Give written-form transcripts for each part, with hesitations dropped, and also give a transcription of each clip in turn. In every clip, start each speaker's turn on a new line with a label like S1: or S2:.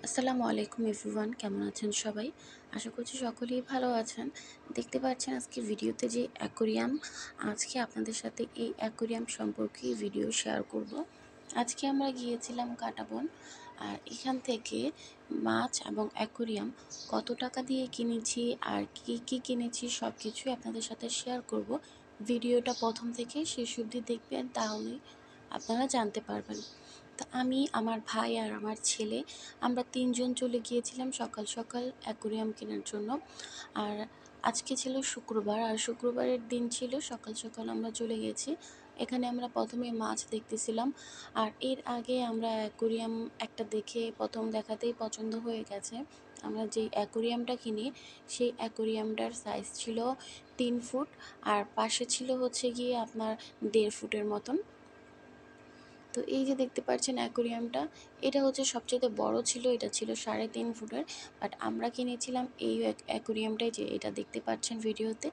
S1: আসসালামু আলাইকুম এভরিওয়ান, কেমন আছেন সবাই? আশা করছি সকলেই ভালো আছেন। দেখতে পাচ্ছেন আজকে ভিডিওতে যে অ্যাকোরিয়াম, আজকে আপনাদের সাথে এই অ্যাকোরিয়াম সম্পর্কে ভিডিও শেয়ার করব। আজকে আমরা গিয়েছিলাম কাটাবন, আর এখান থেকে মাছ এবং অ্যাকোরিয়াম কত টাকা দিয়ে কিনেছি আর কি কি কিনেছি সব কিছুই আপনাদের সাথে শেয়ার করব। ভিডিওটা প্রথম থেকে শেষ অবধি দেখবেন, তাহলেই আপনারা জানতে পারবেন। তো আমি, আমার ভাই আর আমার ছেলে, আমরা ৩ জন চলে গিয়েছিলাম সকাল সকাল অ্যাকোরিয়াম কেনার জন্য। আর আজকে ছিল শুক্রবার, আর শুক্রবারের দিন ছিল, সকাল সকাল আমরা চলে গেছি। এখানে আমরা প্রথমে মাছ দেখতেছিলাম, আর এর আগে আমরা অ্যাকোরিয়াম একটা দেখে প্রথম দেখাতেই পছন্দ হয়ে গেছে। আমরা যেই অ্যাকোরিয়ামটা কিনি সেই অ্যাকোরিয়ামটার সাইজ ছিল ৩ ফুট, আর পাশে ছিল হচ্ছে গিয়ে আপনার ১.৫ ফুটের মতন। তো এই যে দেখতে পাচ্ছেন অ্যাকোরিয়ামটা, এটা হচ্ছে সবচেয়ে বড় ছিল, এটা ছিল ৩.৫ ফুটের। বাট আমরা কিনেছিলাম এই অ্যাকোরিয়ামটাই, যে এটা দেখতে পাচ্ছেন ভিডিওতে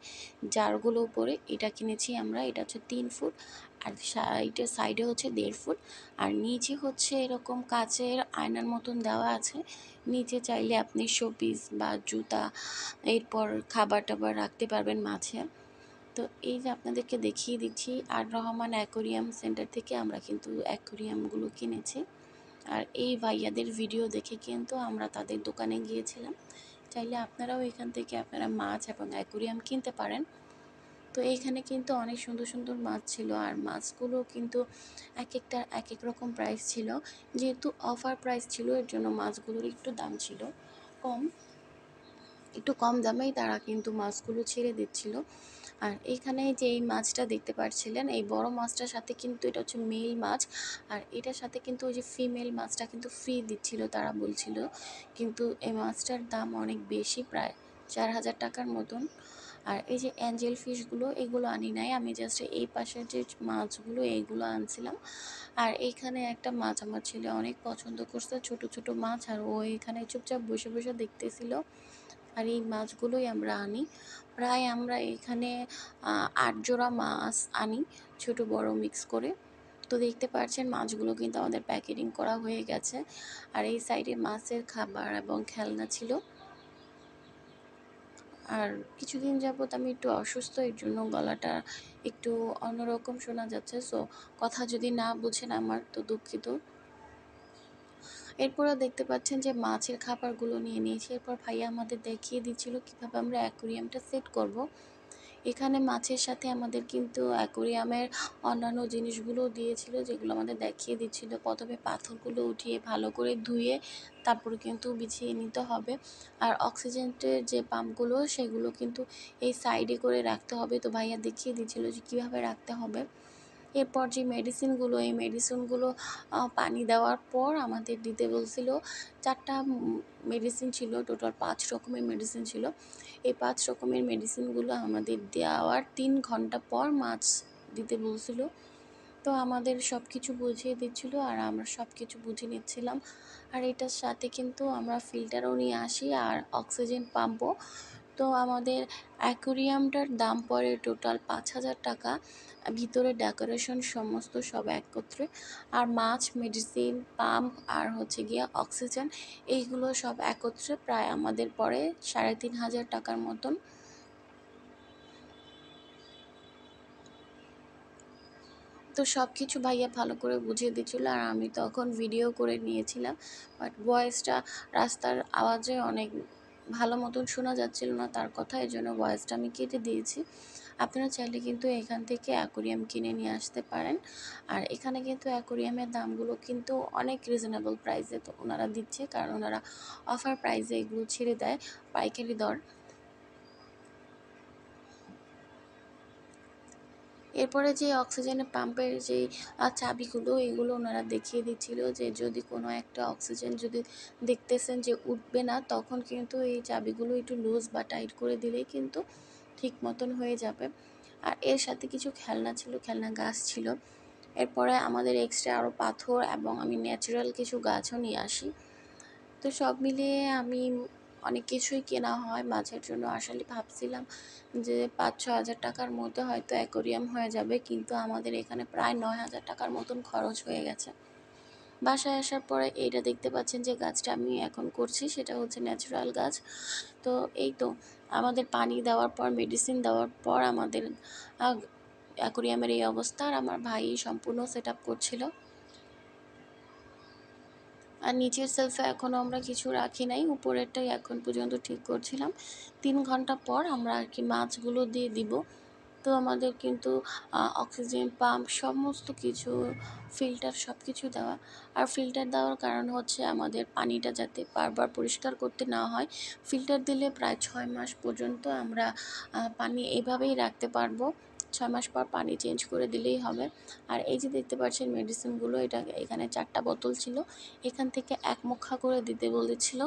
S1: জারগুলো উপরে, এটা কিনেছি আমরা। এটা হচ্ছে ৩ ফুট, আর সাইডে হচ্ছে ১.৫ ফুট, আর নিচে হচ্ছে এরকম কাচের আয়নার মতন দেওয়া আছে। নিচে চাইলে আপনি শোপিস বা জুতা, এরপর খাবার টাবার রাখতে পারবেন মাছে। তো এই যে আপনাদেরকে দেখিয়ে দিচ্ছি, আর রহমান অ্যাকোরিয়াম সেন্টার থেকে আমরা কিন্তু অ্যাকোরিয়ামগুলো কিনেছি। আর এই ভাইয়াদের ভিডিও দেখে কিন্তু আমরা তাদের দোকানে গিয়েছিলাম। চাইলে আপনারাও এখান থেকে আপনারা মাছ এবং অ্যাকোরিয়াম কিনতে পারেন। তো এইখানে কিন্তু অনেক সুন্দর সুন্দর মাছ ছিল, আর মাছগুলো কিন্তু এক একটা এক এক রকম প্রাইস ছিল। যেহেতু অফার প্রাইস ছিল, এর জন্য মাছগুলোর একটু দাম ছিল কম, একটু কম দামেই তারা কিন্তু মাছগুলো ছেড়ে দিচ্ছিল। আর এইখানে যে এই মাছটা দেখতে পাচ্ছিলেন, এই বড় মাছটার সাথে কিন্তু এটা হচ্ছে মেল মাছ, আর এটার সাথে কিন্তু ওই যে ফিমেল মাছটা কিন্তু ফ্রি দিচ্ছিল তারা বলছিল। কিন্তু এই মাছটার দাম অনেক বেশি, প্রায় ৪,০০০ টাকার মতন। আর এই যে অ্যাঞ্জেল ফিশগুলো, এগুলো আনি নাই, আমি জাস্ট এই পাশের যে মাছগুলো এইগুলো আনছিলাম। আর এইখানে একটা মাছ আমার ছেলে অনেক পছন্দ করছে, ছোট ছোট মাছ, আর ও এখানে চুপচাপ বসে বসে দেখতেছিল। আর এই মাছগুলোই আমরা আনি, প্রায় আমরা এখানে ৮ জোড়া মাছ আনি, ছোট বড় মিক্স করে। তো দেখতে পাচ্ছেন মাছগুলো কিন্তু আমাদের প্যাকেটিং করা হয়ে গেছে। আর এই সাইডে মাছের খাবার এবং খেলনা ছিল। আর কিছুদিন যাবৎ আমি একটু অসুস্থ, এর জন্য গলাটা একটু অন্যরকম শোনা যাচ্ছে, সো কথা যদি না বুঝেন আমার, তো দুঃখিত। এরপরে দেখতে পাচ্ছেন যে মাছের খাবারগুলো নিয়ে নিয়েছি। এরপর ভাইয়া আমাদের দেখিয়ে দিচ্ছিল কীভাবে আমরা অ্যাকোরিয়ামটা সেট করব। এখানে মাছের সাথে আমাদের কিন্তু অ্যাকোরিয়ামের অন্যান্য জিনিসগুলোও দিয়েছিল, যেগুলো আমাদের দেখিয়ে দিচ্ছিল। প্রথমে পাথরগুলো উঠিয়ে ভালো করে ধুয়ে তারপরে কিন্তু বিছিয়ে নিতে হবে। আর অক্সিজেনের যে পাম্পগুলো, সেগুলো কিন্তু এই সাইডে করে রাখতে হবে। তো ভাইয়া দেখিয়ে দিচ্ছিল যে কীভাবে রাখতে হবে। এরপর যে মেডিসিনগুলো, এই মেডিসিনগুলো পানি দেওয়ার পর আমাদের দিতে বলছিল। ৪টা মেডিসিন ছিল, টোটাল ৫ রকমের মেডিসিন ছিল। এই ৫ রকমের মেডিসিনগুলো আমাদের দেওয়ার ৩ ঘন্টা পর মাছ দিতে বলছিল। তো আমাদের সব কিছু বুঝিয়ে দিচ্ছিল, আর আমরা সব কিছু বুঝে নিচ্ছিলাম। আর এটার সাথে কিন্তু আমরা ফিল্টারও নিয়ে আসি, আর অক্সিজেন পাম্পও। তো আমাদের অ্যাকোরিয়ামটার দাম পড়ে টোটাল ৫,০০০ টাকা, ভিতরে ডেকোরেশন সমস্ত সব একত্রে। আর মাছ, মেডিসিন, পাম্প, আর হচ্ছে গিয়ে অক্সিজেন, এইগুলো সব একত্রে প্রায় আমাদের পড়ে ৩,৫০০ টাকার মতন। তো সব কিছু ভাইয়া ভালো করে বুঝিয়ে দিচ্ছিলো, আর আমি তখন ভিডিও করে নিয়েছিলাম। বাট ভয়েসটা, রাস্তার আওয়াজে অনেক ভালো মতন শোনা যাচ্ছিল না তার কথা, এই জন্য ভয়েসটা আমি কেটে দিয়েছি। আপনারা চাইলে কিন্তু এখান থেকে অ্যাকোরিয়াম কিনে নিয়ে আসতে পারেন। আর এখানে কিন্তু অ্যাকোরিয়ামের দামগুলো কিন্তু অনেক রিজনেবল প্রাইসে তো ওনারা দিচ্ছে, কারণ ওনারা অফার প্রাইসে এগুলো ছেড়ে দেয়, পাইকারি দর। এরপরে যে অক্সিজেনের পাম্পের যেই চাবিগুলো, এগুলো ওনারা দেখিয়ে দিচ্ছিল, যে যদি কোনো একটা অক্সিজেন যদি দেখতেছেন যে উঠবে না, তখন কিন্তু এই চাবিগুলো একটু লুজ বা টাইট করে দিলেই কিন্তু ঠিক মতন হয়ে যাবে। আর এর সাথে কিছু খেলনা ছিল, খেলনা গাছ ছিল। এরপরে আমাদের এক্সট্রা আরও পাথর এবং আমি ন্যাচারাল কিছু গাছও নিয়ে আসি। তো সব মিলিয়ে আমি অনেক কিছুই কেনা হয় মাছের জন্য। আসলে ভাবছিলাম যে ৫-৬ হাজার টাকার মধ্যে হয়তো অ্যাকোরিয়াম হয়ে যাবে, কিন্তু আমাদের এখানে প্রায় ৯,০০০ টাকার মতন খরচ হয়ে গেছে। বাসায় আসার পরে এইটা দেখতে পাচ্ছেন যে গাছটা আমি এখন করছি সেটা হচ্ছে ন্যাচারাল গাছ। তো এই তো আমাদের পানি দেওয়ার পর মেডিসিন দেওয়ার পর আমাদের অ্যাকোরিয়ামের এই অবস্থা। আর আমার ভাই সম্পূর্ণ সেট আপ করছিল। আর নিচের সেলফে এখনও আমরা কিছু রাখি নাই, উপরেরটাই এখন পর্যন্ত ঠিক করছিলাম। 3 ঘন্টা পর আমরা আর কি মাছগুলো দিয়ে দিব। তো আমাদের কিন্তু অক্সিজেন পাম্প সমস্ত কিছু, ফিল্টার সব কিছু দেওয়া। আর ফিল্টার দেওয়ার কারণ হচ্ছে আমাদের পানিটা যাতে বারবার পরিষ্কার করতে না হয়। ফিল্টার দিলে প্রায় 6 মাস পর্যন্ত আমরা পানি এইভাবেই রাখতে পারবো। 6 মাস পর পানি চেঞ্জ করে দিলেই হবে। আর এই যে দেখতে পাচ্ছেন মেডিসিনগুলো, এটা এখানে 4টা বোতল ছিল, এখান থেকে 1 মুখা করে দিতে বলেছিল।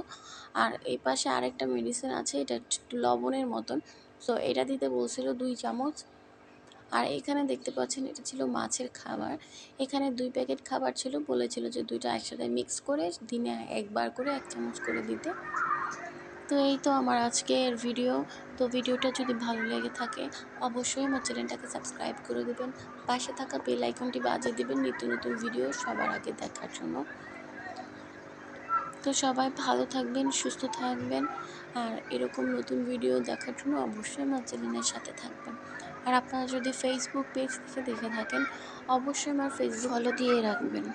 S1: আর এই পাশে আরেকটা মেডিসিন আছে, এটা একটু লবণের মতন, সো এটা দিতে বলছিল 2 চামচ। আর এখানে দেখতে পাচ্ছেন এটা ছিল মাছের খাবার। এখানে 2 প্যাকেট খাবার ছিল, বলেছিল যে 2টা একসাথে মিক্স করে দিনে একবার করে 1 চামচ করে দিতে। তো এই তো আমার আজকের ভিডিও। তো ভিডিওটা যদি ভালো লেগে থাকে অবশ্যই আমার চ্যানেলটাকে সাবস্ক্রাইব করে দেবেন, পাশে থাকা বেল আইকনটি বাজিয়ে দেবেন নিত্য নতুন ভিডিও সবার আগে দেখার জন্য। তো সবাই ভালো থাকবেন, সুস্থ থাকবেন, আর এরকম নতুন ভিডিও দেখার জন্য অবশ্যই আমার চ্যানেলের সাথে থাকবেন। আর আপনারা যদি ফেসবুক পেজ থেকে দেখে থাকেন অবশ্যই আমার ফেসবুক ফলো দিয়ে রাখবেন।